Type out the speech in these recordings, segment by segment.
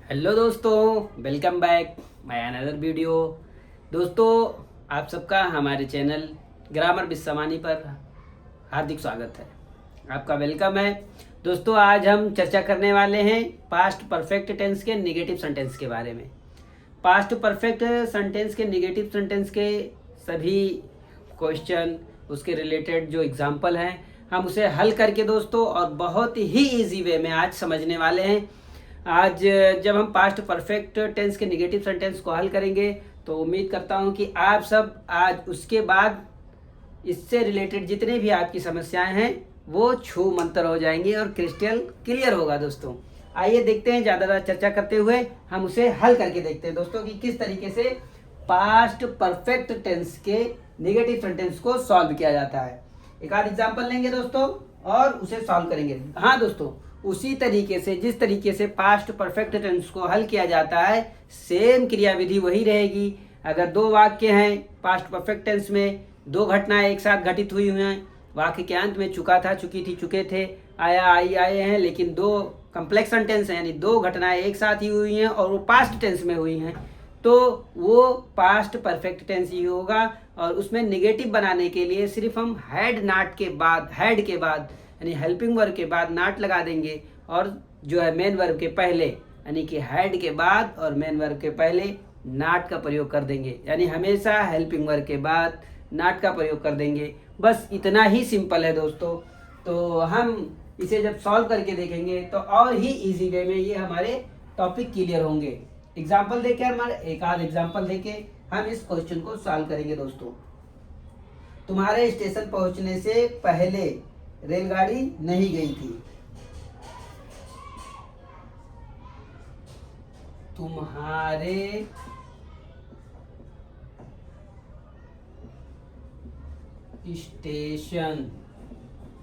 Hello दोस्तों, welcome back my another video. दोस्तों, आप सबका हमारे चैनल ग्रामर विद समानी पर हार्दिक स्वागत है। आपका वेलकम है। दोस्तों, आज हम चर्चा करने वाले हैं पास्ट परफेक्ट टेंस के नेगेटिव सेंटेंस के बारे में। पास्ट परफेक्ट सेंटेंस के नेगेटिव सेंटेंस के सभी क्वेश्चन, उसके रिलेटेड जो एग्जाम्पल हैं, हम उसे हल करके दोस्तों और बहुत ही इजी वे में आज समझने वाले हैं। आज जब हम पास्ट परफेक्ट टेंस के नेगेटिव सेंटेंस को हल करेंगे तो उम्मीद करता हूं कि आप सब आज उसके बाद इससे रिलेटेड जितने भी आपकी समस्याएं हैं वो छू मंतर हो जाएंगी और क्रिस्टल क्लियर होगा। दोस्तों, आइए देखते हैं, ज़्यादा चर्चा करते हुए हम उसे हल करके देखते हैं दोस्तों कि किस तरीके से पास्ट परफेक्ट टेंस के नेगेटिव सेंटेंस को सॉल्व किया जाता है। एक आध एग्जाम्पल लेंगे दोस्तों और उसे सॉल्व करेंगे। हाँ दोस्तों, उसी तरीके से जिस तरीके से पास्ट परफेक्ट टेंस को हल किया जाता है, सेम क्रियाविधि वही रहेगी। अगर दो वाक्य हैं पास्ट परफेक्ट टेंस में, दो घटनाएं एक साथ घटित हुई हैं, वाक्य के अंत में चुका था, चुकी थी, चुके थे, आया, आई, आए हैं, लेकिन दो कम्प्लेक्स सेंटेंस हैं, यानी दो घटनाएं एक साथ ही हुई हैं और वो पास्ट टेंस में हुई हैं, तो वो पास्ट परफेक्ट टेंस ही होगा। और उसमें नेगेटिव बनाने के लिए सिर्फ हम हेड के बाद यानी हेल्पिंग वर्ब के बाद नाट लगा देंगे और जो है मेन वर्ब के पहले, यानी कि हेड के बाद और मेन वर्ब के पहले नाट का प्रयोग कर देंगे। यानी हमेशा हेल्पिंग वर्ब के बाद नाट का प्रयोग कर देंगे। बस इतना ही सिंपल है दोस्तों। तो हम इसे जब सॉल्व करके देखेंगे तो और ही इजी वे में ये हमारे टॉपिक क्लियर होंगे। एग्जाम्पल देके हमारे एक आध एग्जाम्पल देके हम इस क्वेश्चन को सॉल्व करेंगे। दोस्तों, तुम्हारे स्टेशन पहुंचने से पहले रेलगाड़ी नहीं गई थी। तुम्हारे स्टेशन पहुंचने से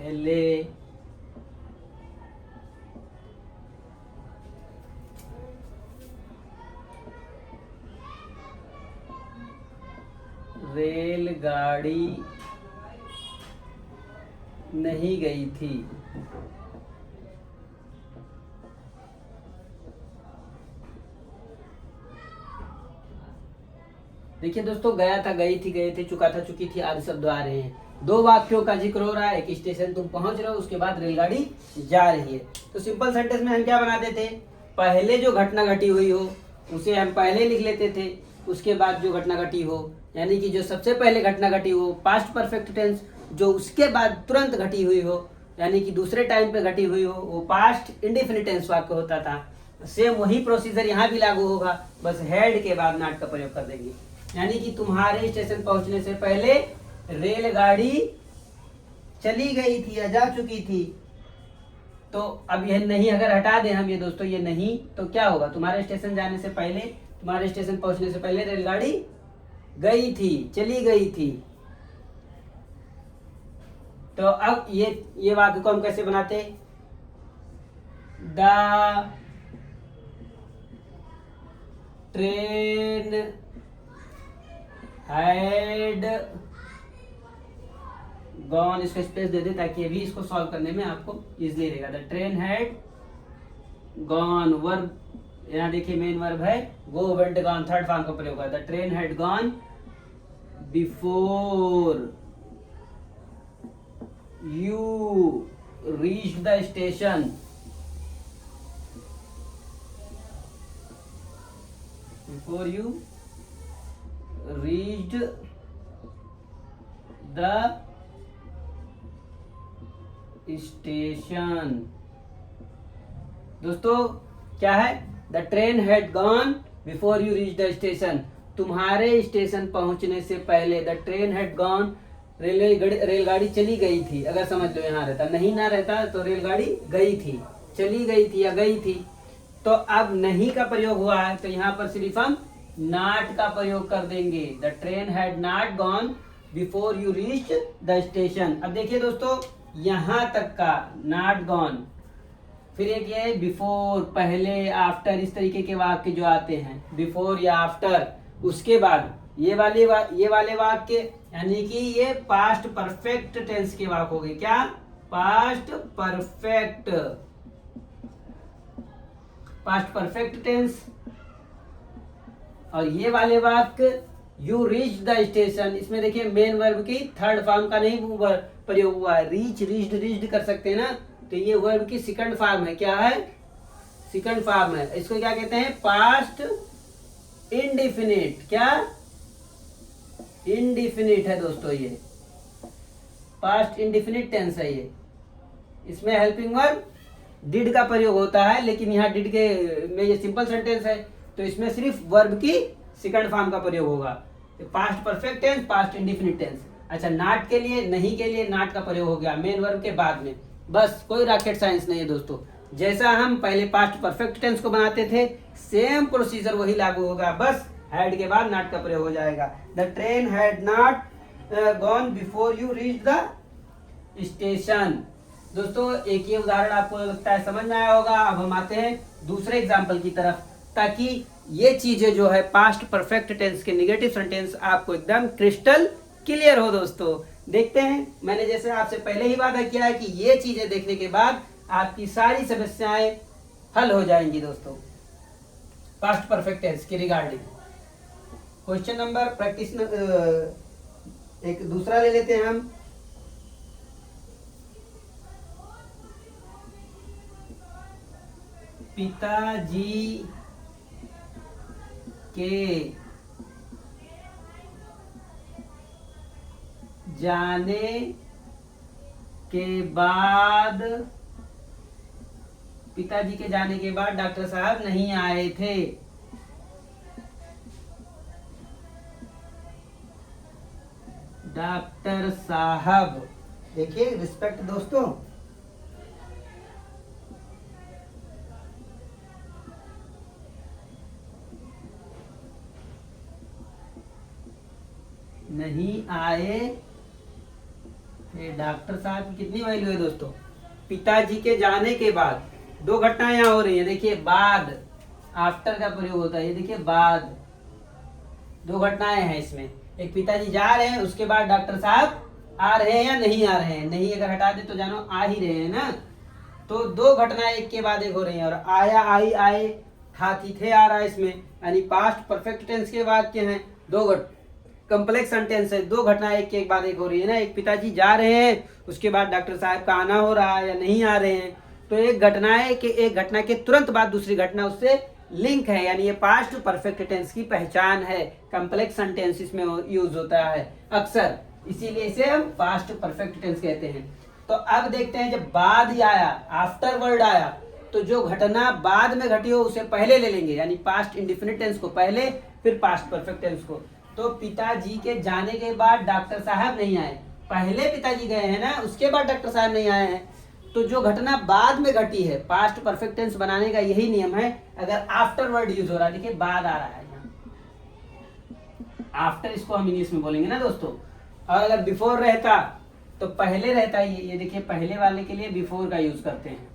पहले रेलगाड़ी नहीं गई थी। देखिए दोस्तों, गया था, गई थी, गए थे, चुका था, चुकी थी आदि शब्द आ रहे हैं। दो वाक्यों का जिक्र हो रहा है। एक स्टेशन तुम पहुंच रहे हो, उसके बाद रेलगाड़ी जा रही है। तो सिंपल सेंटेंस में हम क्या बनाते थे, पहले जो घटना घटी हुई हो उसे हम पहले लिख लेते थे, उसके बाद जो घटना घटी हो, यानी कि जो सबसे पहले घटना घटी हो पास्ट परफेक्ट टेंस, जो उसके बाद तुरंत घटी हुई हो यानी कि दूसरे टाइम पे घटी हुई हो वो पास्ट इंडेफिनिट टेंस वाक्य होता था। सेम वही प्रोसीजर यहाँ भी लागू होगा, बस हेड के बाद नॉट का प्रयोग कर देंगे। यानी कि तुम्हारे स्टेशन पहुंचने से पहले रेलगाड़ी चली गई थी या जा चुकी थी। तो अब यह नहीं अगर हटा दें हम ये दोस्तों, ये नहीं, तो क्या होगा, तुम्हारे स्टेशन जाने से पहले, तुम्हारे स्टेशन पहुंचने से पहले रेलगाड़ी गई थी, चली गई थी। तो अब ये वाक्य को हम कैसे बनाते, द ट्रेन हैड गॉन, इसको स्पेस दे दे ताकि अभी इसको सॉल्व करने में आपको इजीली रहेगा। The train had gone, verb यहाँ देखिए मेन वर्ब है गो, वेंट, गॉन, थर्ड फॉर्म का प्रयोग है। The train had gone before you reach the station. Before you reached the station। दोस्तों क्या है, the train had gone before you reach the station, तुम्हारे स्टेशन पहुंचने से पहले, द ट्रेन हैड गॉन, रेलगाड़ी चली गई थी। अगर समझ लो यहाँ रहता, नहीं ना रहता तो रेलगाड़ी गई थी, चली गई थी या गई थी। तो अब नहीं का प्रयोग हुआ है तो यहाँ पर सिर्फ हम नॉट का प्रयोग कर देंगे। The train had not gone before you reach the station. अब देखिए दोस्तों, यहां तक का नॉट गॉन फिर एक ये बिफोर, पहले, आफ्टर, इस तरीके के वाक्य जो आते हैं बिफोर या आफ्टर। उसके बाद ये वाले वाक्य, यानी कि ये पास्ट परफेक्ट टेंस के वाक्य हो गए। क्या? Past perfect tense. और ये वाले वाक्य यू रीच द स्टेशन, इसमें देखिए मेन वर्ब की थर्ड फॉर्म का नहीं प्रयोग हुआ है। रीच, रीच्ड कर सकते हैं ना, तो ये वर्ब की सेकंड फॉर्म है। क्या है? सेकंड फॉर्म है। इसको क्या कहते हैं? Past indefinite. क्या? इंडिफिनिट है दोस्तों, ये पास्ट इंडिफिनिट टेंस है ये। इसमें हेल्पिंग वर्ब डिड का प्रयोग होता है, लेकिन यहाँ डिड के में ये सिंपल सेंटेंस है, तो इसमें सिर्फ वर्ब की सेकंड फॉर्म का प्रयोग होगा। Past perfect tense, past indefinite tense. अच्छा, नॉट के लिए, नहीं के लिए नॉट का प्रयोग हो गया मेन वर्ब के बाद में। बस कोई रॉकेट साइंस नहीं है दोस्तों। जैसा हम पहले पास्ट परफेक्ट टेंस को बनाते थे, सेम प्रोसीजर वही लागू होगा, बस हैड के बाद नॉट का प्रयोग हो जाएगा। The train had not gone before you reach the station. दोस्तों एक ये उदाहरण आपको लगता है समझ में आया होगा। अब हम आते हैं दूसरे एग्जाम्पल की तरफ, ताकि ये चीजें जो है पास्ट परफेक्ट टेंस के नेगेटिव सेंटेंस आपको एकदम क्रिस्टल क्लियर हो। दोस्तों देखते हैं, मैंने जैसे आपसे पहले ही वादा किया है कि ये चीजें देखने के बाद आपकी सारी समस्याएं हल हो जाएंगी। दोस्तों पास्ट परफेक्ट टेंस के रिगार्डिंग क्वेश्चन नंबर प्रैक्टिस एक दूसरा ले लेते हैं हम। पिताजी के जाने के बाद, पिताजी के जाने के बाद डॉक्टर साहब नहीं आए थे। डॉक्टर साहब, देखिए रिस्पेक्ट दोस्तों, नहीं आए थे। डॉक्टर साहब की कितनी वैल्यू है दोस्तों? पिताजी के जाने के बाद दो घटनाएं यहाँ हो रही है। देखिए बाद, आफ्टर का प्रयोग होता है। ये देखिए बाद, दो घटनाएं हैं इसमें। एक पिताजी जा रहे हैं, उसके बाद डॉक्टर साहब आ रहे हैं या नहीं आ रहे हैं। नहीं अगर हटा दे तो जानो आ ही रहे हैं ना। तो दो घटनाएं एक के बाद एक हो रही हैं। और आया, आई, आए, था, थी, थे आ रहा है इसमें, यानी पास्ट परफेक्ट टेंस के वाक्य हैं। दो कम्प्लेक्स सेंटेंस है, दो घटनाएं एक के बाद एक हो रही है ना। एक पिताजी जा रहे हैं, उसके बाद डॉक्टर साहब का आना हो रहा है या नहीं आ रहे हैं। तो एक घटना के तुरंत बाद दूसरी घटना उससे लिंक है, यानी ये पास्ट परफेक्ट टेंस की पहचान है। कम्प्लेक्स सेंटेंस इसमें यूज होता है अक्सर, इसीलिए इसे हम पास्ट परफेक्ट टेंस कहते हैं। तो अब देखते हैं, जब बाद ही आया, आफ्टर वर्ड आया, तो जो घटना बाद में घटी हो उसे पहले ले लेंगे, यानी पास्ट इंडिफिनिट टेंस को पहले, फिर पास्ट परफेक्ट टेंस को। तो पिताजी के जाने के बाद डॉक्टर साहब नहीं आए, पहले पिताजी गए हैं ना, उसके बाद डॉक्टर साहब नहीं आए हैं। तो जो घटना बाद में घटी है, पास्ट परफेक्ट टेंस बनाने का यही नियम है। अगर आफ्टर वर्ड यूज हो रहा है, देखिए बाद आ रहा है यहाँ, आफ्टर इसको हम इंग्लिश में बोलेंगे ना दोस्तों। और अगर बिफोर रहता तो पहले रहता। ये देखिए पहले वाले के लिए बिफोर का यूज करते हैं।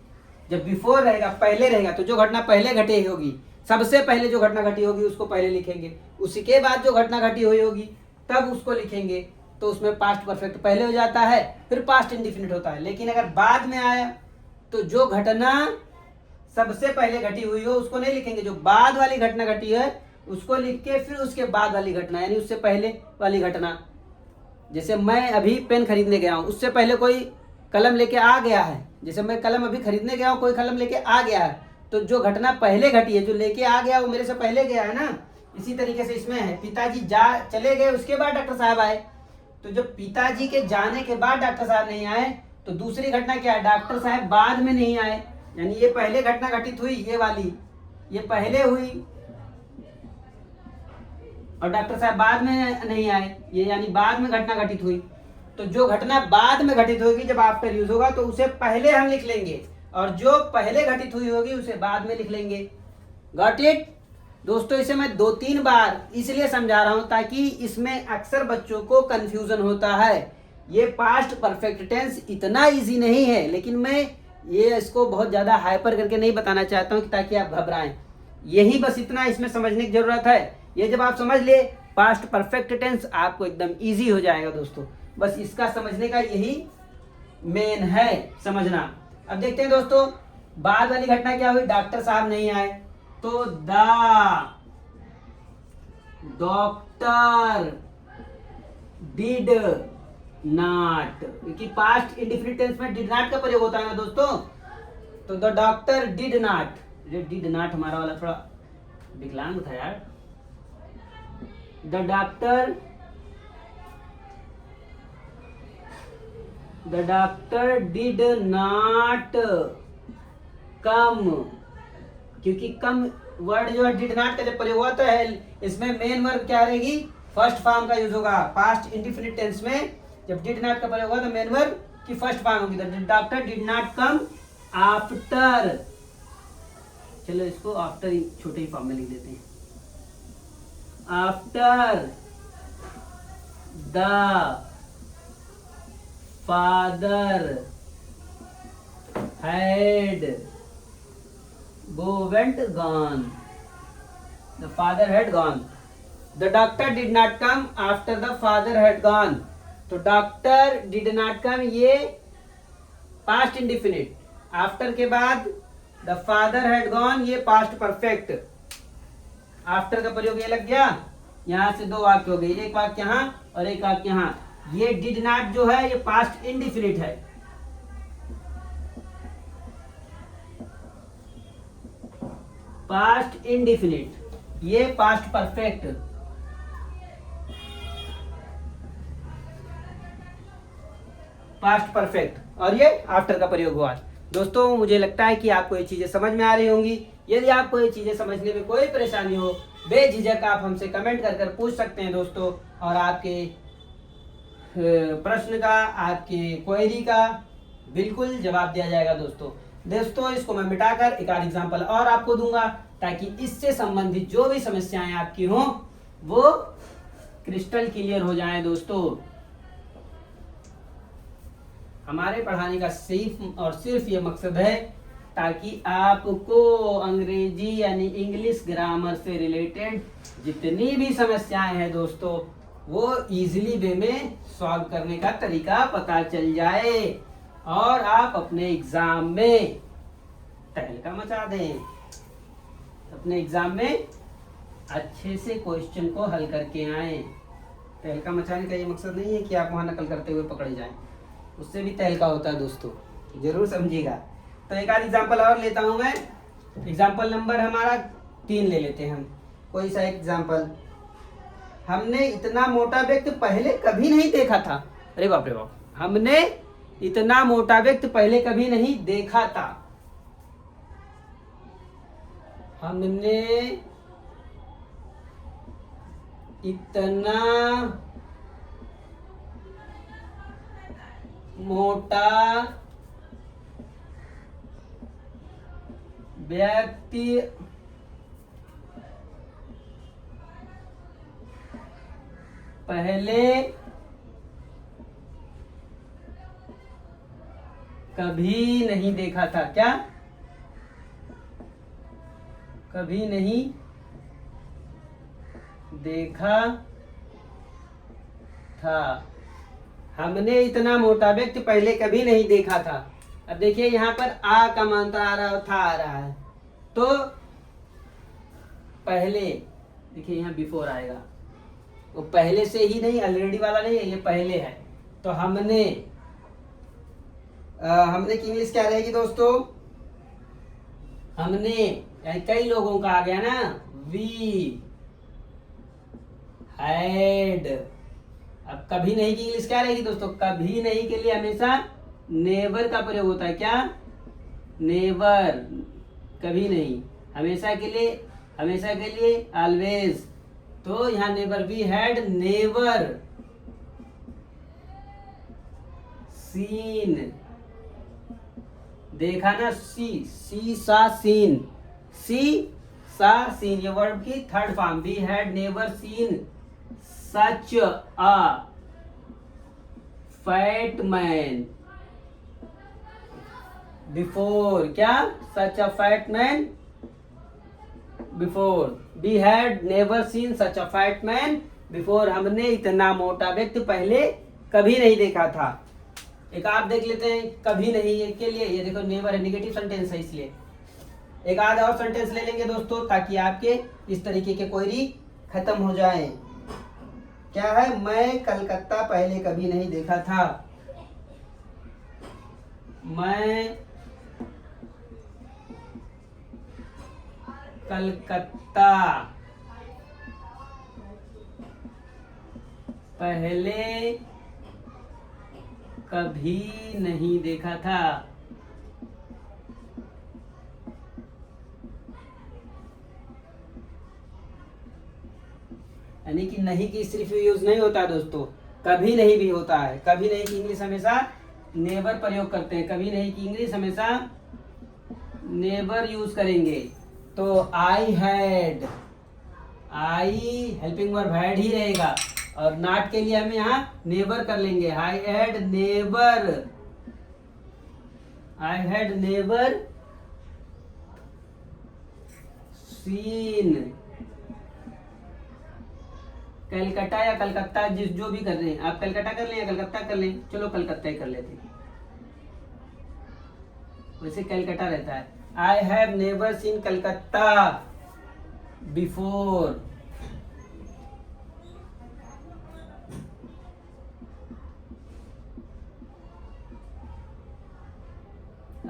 जब बिफोर रहेगा, पहले रहेगा, तो जो घटना पहले घटी होगी, सबसे पहले जो घटना घटी होगी उसको पहले लिखेंगे, उसके बाद जो घटना घटी हुई होगी तब उसको लिखेंगे। तो उसमें पास्ट परफेक्ट पहले हो जाता है, फिर पास्ट इंडिफिनिट होता है। लेकिन अगर बाद में आया तो जो घटना सबसे पहले घटी हुई हो उसको नहीं लिखेंगे, जो बाद वाली घटना घटी है उसको लिख के फिर उसके बाद वाली घटना, यानी उससे पहले वाली घटना। जैसे मैं अभी पेन खरीदने गया हूँ, उससे पहले कोई कलम लेके आ गया है। जैसे मैं कलम अभी खरीदने गया हूँ, कोई कलम लेके आ गया है, तो जो घटना पहले घटी है, जो लेके आ गया वो मेरे से पहले गया है ना। इसी तरीके से इसमें है, पिताजी चले गए, उसके बाद डॉक्टर साहब आए। तो जब पिताजी के जाने के बाद डॉक्टर साहब नहीं आए, तो दूसरी घटना क्या है? डॉक्टर साहब बाद में नहीं आए, यानी ये पहले घटना घटित हुई, ये वाली ये पहले हुई, और डॉक्टर साहब बाद में नहीं आए, ये यानी बाद में घटना घटित हुई। तो जो घटना बाद में घटित होगी, जब आफ्टर यूज होगा, तो उसे पहले हम लिख लेंगे, और जो पहले घटित हुई होगी उसे बाद में लिख लेंगे। गॉट इट दोस्तों? इसे मैं 2-3 बार इसलिए समझा रहा हूं ताकि इसमें अक्सर बच्चों को कंफ्यूजन होता है। ये पास्ट परफेक्ट टेंस इतना इजी नहीं है, लेकिन मैं ये इसको बहुत ज़्यादा हाइपर करके नहीं बताना चाहता हूँ ताकि आप घबराएं। यही बस इतना इसमें समझने की ज़रूरत है। ये जब आप समझ ले पास्ट परफेक्ट टेंस आपको एकदम ईजी हो जाएगा दोस्तों। बस इसका समझने का यही मेन है समझना। अब देखते हैं दोस्तों बाद वाली घटना क्या हुई। डॉक्टर साहब नहीं आए तो द डॉक्टर डिड नॉट, क्योंकि पास्ट इंडेफिनिट टेंस में डिड नॉट का प्रयोग होता है ना दोस्तों। तो द डॉक्टर डिड नॉट, ये डिड नॉट हमारा वाला थोड़ा विकलांग था यार। The doctor did not come, क्योंकि कम वर्ड जो है डिड नॉट का जब प्रयोग होता है इसमें मेन वर्ब क्या रहेगी, फर्स्ट फॉर्म का यूज होगा। पास्ट इंडेफिनिट टेंस में जब डिड नॉट का प्रयोग होगा तो मेन वर्ब की फर्स्ट फॉर्म होगी। The doctor did not come after, चलो इसको आफ्टर ही छोटे ही फॉर्म में लिख देते हैं। After the father had went gone, the father had gone, the doctor did not come after the father had gone। तो doctor did not come ये past indefinite, after के बाद द फादर हैड गॉन ये past perfect. After का प्रयोग ये लग गया, यहां से दो वाक्य हो गए, एक वाक्य यहां और एक वाक्य यहां। ये डिड नॉट जो है ये पास्ट इंडिफिनिट है। पास्ट इंडिफिनिट, ये पास्ट परफेक्ट। पास्ट परफेक्ट और ये आफ्टर का प्रयोग हुआ। दोस्तों मुझे लगता है कि आपको ये चीजें समझ में आ रही होंगी। यदि आपको ये चीजें समझने में कोई परेशानी हो बेझिझक आप हमसे कमेंट कर पूछ सकते हैं दोस्तों, और आपके प्रश्न का आपके क्वेरी का बिल्कुल जवाब दिया जाएगा दोस्तों इसको मैं मिटाकर एक आध एग्जाम्पल और आपको दूंगा ताकि इससे संबंधित जो भी समस्याएं आपकी हों वो क्रिस्टल क्लियर हो जाएं दोस्तों। हमारे पढ़ाने का सिर्फ और सिर्फ ये मकसद है ताकि आपको अंग्रेजी यानी इंग्लिश ग्रामर से रिलेटेड जितनी भी समस्याएं हैं दोस्तों वो इजीली वे में सॉल्व करने का तरीका पता चल जाए और आप अपने एग्जाम में तहलका मचा दें। अपने एग्जाम में अच्छे से क्वेश्चन को हल करके आए। तहलका मचाने का ये मकसद नहीं है कि आप वहां नकल करते हुए पकड़े जाएं, उससे भी तहलका होता है दोस्तों, जरूर समझिएगा। तो एक आध एग्जाम्पल और लेता हूं मैं। एग्जाम्पल नंबर हमारा 3 ले लेते हैं हम। कोई सा एग्जाम्पल, हमने इतना मोटा व्यक्ति पहले कभी नहीं देखा था। अरे बाप रे बाप, हमने इतना मोटा व्यक्ति पहले कभी नहीं देखा था। हमने इतना मोटा व्यक्ति पहले कभी नहीं देखा था। क्या? कभी नहीं देखा था। हमने इतना मोटा व्यक्ति पहले कभी नहीं देखा था। अब देखिए यहाँ पर आ का मात्रा आ रहा है, था आ रहा है, तो पहले देखिए यहाँ बिफोर आएगा, वो पहले से ही नहीं, ऑलरेडी वाला नहीं है, ये पहले है। तो हमने की इंग्लिश क्या रहेगी दोस्तों? हमने यानी कई लोगों का आ गया ना, वी हैड। अब कभी नहीं की इंग्लिश क्या रहेगी दोस्तों? कभी नहीं के लिए हमेशा नेवर का प्रयोग होता है। क्या? नेवर, कभी नहीं। हमेशा के लिए ऑलवेज। तो यहाँ never, we had never seen, देखा ना, सी सा सीन, ये वर्ड की third form. We had never seen such a fat man. Before, क्या? Such a fat man before. We had never seen such a fat man before, हमने इतना मोटा व्यक्ति पहले कभी नहीं देखा था। एक आप देख लेते हैं, कभी नहीं के लिए, ये देखो नेवर है, नेगेटिव सेंटेंस है, इसलिए एक आध और सेंटेंस ले लेंगे दोस्तों, ताकि आपके इस तरीके के क्वेरी खत्म हो जाए। क्या है? मैं कलकत्ता पहले कभी नहीं देखा था। मैं कलकत्ता पहले कभी नहीं देखा था। यानी कि नहीं की सिर्फ यूज नहीं होता दोस्तों, कभी नहीं भी होता है। कभी नहीं की इंग्लिश हमेशा नेवर प्रयोग करते हैं, कभी नहीं की इंग्लिश हमेशा नेवर यूज करेंगे। तो I had, I helping verb had he रहेगा, और नॉट के लिए हम यहाँ नेवर कर लेंगे। I had never scene Calcutta, या कलकत्ता, जिस जो भी कर रहे हैं आप, कलकत्ता कर लें या कलकत्ता कर लें, चलो कलकत्ता ही कर लेते हैं, वैसे कलकत्ता रहता है। I have never seen Calcutta before.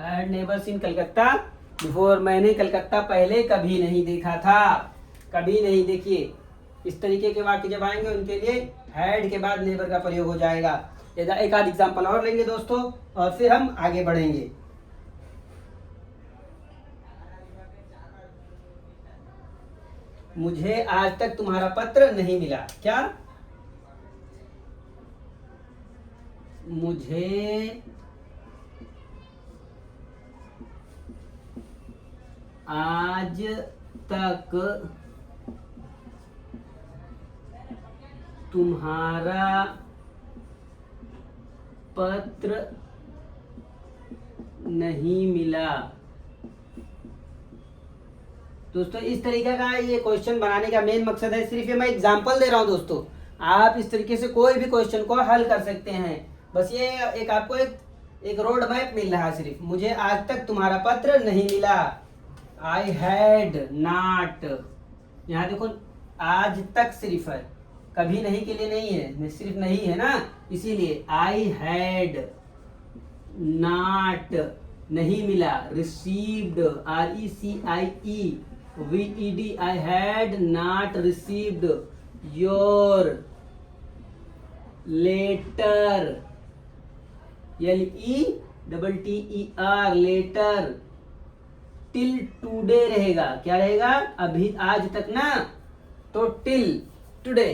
I have never seen Calcutta before, मैंने कलकत्ता पहले कभी नहीं देखा था। कभी नहीं, देखिए इस तरीके के वाक्य जब आएंगे उनके लिए हैड के बाद नेवर का प्रयोग हो जाएगा। एक आध एग्जांपल और लेंगे दोस्तों, और फिर हम आगे बढ़ेंगे। मुझे आज तक तुम्हारा पत्र नहीं मिला। क्या? मुझे आज तक तुम्हारा पत्र नहीं मिला। दोस्तों इस तरीके का ये क्वेश्चन बनाने का मेन मकसद है, सिर्फ ये मैं एग्जांपल दे रहा हूं दोस्तों, आप इस तरीके से कोई भी क्वेश्चन को हल कर सकते हैं। बस ये एक आपको एक रोड मैप मिल रहा है सिर्फ। मुझे आज तक तुम्हारा पत्र नहीं मिला। आई हैड नॉट, यहाँ देखो आज तक सिर्फ है, कभी नहीं के लिए नहीं है, सिर्फ नहीं है ना, इसीलिए आई हैड नॉट नहीं मिला, received RECIEVED, I had not received your letter, LETTER letter, till today रहेगा। क्या रहेगा? अभी, आज तक ना, तो टिल टुडे,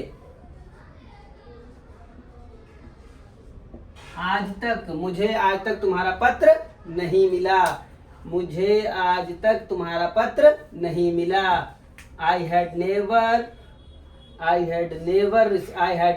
आज तक। मुझे आज तक तुम्हारा पत्र नहीं मिला। मुझे आज तक तुम्हारा पत्र नहीं मिला। I had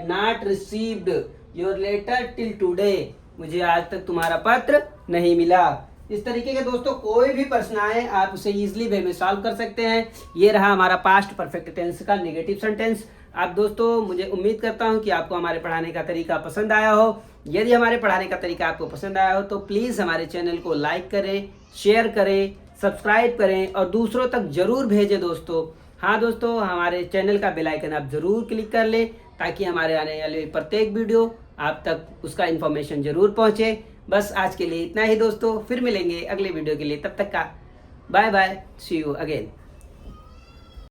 not received your letter till today. मुझे आज तक तुम्हारा पत्र नहीं मिला। इस तरीके के दोस्तों कोई भी प्रश्न आए आप उसे इजीली वे में सॉल्व कर सकते हैं। ये रहा हमारा पास्ट परफेक्ट टेंस का नेगेटिव सेंटेंस। आप दोस्तों, मुझे उम्मीद करता हूं कि आपको हमारे पढ़ाने का तरीका पसंद आया हो। यदि हमारे पढ़ाने का तरीका आपको पसंद आया हो तो प्लीज़ हमारे चैनल को लाइक करें, शेयर करें, सब्सक्राइब करें और दूसरों तक जरूर भेजें दोस्तों। हाँ दोस्तों, हमारे चैनल का बेल आइकन आप जरूर क्लिक कर लें, ताकि हमारे आने वाले प्रत्येक वीडियो आप तक उसका इन्फॉर्मेशन जरूर पहुँचे। बस आज के लिए इतना ही दोस्तों, फिर मिलेंगे अगले वीडियो के लिए। तब तक का bye bye, see you again.